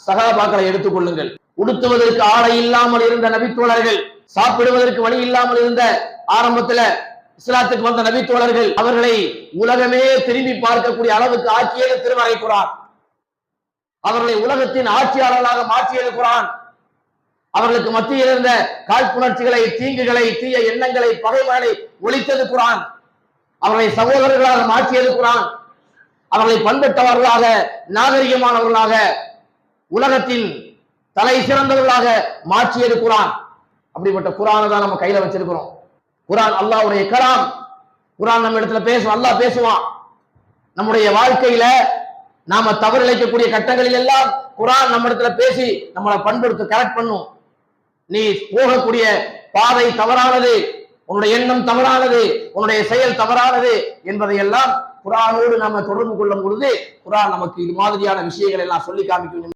சகாபாக்களை எடுத்துக் கொள்ளுங்கள். உடுத்துவதற்கு ஆடை இல்லாமல் இருந்த நபித்தோழர்கள், சாப்பிடுவதற்கு வழி இல்லாமல் இருந்த ஆரம்பத்துல இஸ்லாத்துக்கு வந்த நபித்தோழர்கள், அவர்களை உலகமே திரும்பி பார்க்கக்கூடிய அளவுக்கு ஆக்கியது திருமறை குர்ஆன். அவர்களை உலகத்தின் ஆட்சியாளர்களாக மாற்றியது குர்ஆன். அவர்களுக்கு மத்தியில் இருந்த காழ்ப்புணர்ச்சிகளை, தீங்குகளை, தீய எண்ணங்களை, பகைமைகளை ஒழித்தது குர்ஆன். அவர்களை சகோதரர்களாக மாற்றியது குர்ஆன். அவர்களை பண்பட்டவர்களாக, நாகரிகமானவர்களாக, உலகத்தின் தலை சிறந்தவர்களாக மாற்றியது குர்ஆன். அப்படிப்பட்ட குர்ஆனை தான் நம்ம கையில வச்சிருக்கிறோம். குர்ஆன் அல்லாஹ்வுடைய கலாம். குர்ஆன் நம்ம இடத்துல பேசும், அல்லாஹ் பேசுவான். நம்முடைய வாழ்க்கையில நாம தவறிழைக்கக்கூடிய கட்டங்களில் எல்லாம் குர்ஆன் நம்ம இடத்துல பேசி நம்மளை பண்படுத்த கரெக்ட் பண்ணும். நீ போகக்கூடிய பாதை தவறானது, உன்னுடைய எண்ணம் தவறானது, உன்னுடைய செயல் தவறானது என்பதை எல்லாம் குர்ஆனோடு நாம தொடர்பு கொள்ளும் பொழுது குர்ஆன் நமக்கு இது மாதிரியான விஷயங்களை எல்லாம் சொல்லி காமிக்கும்.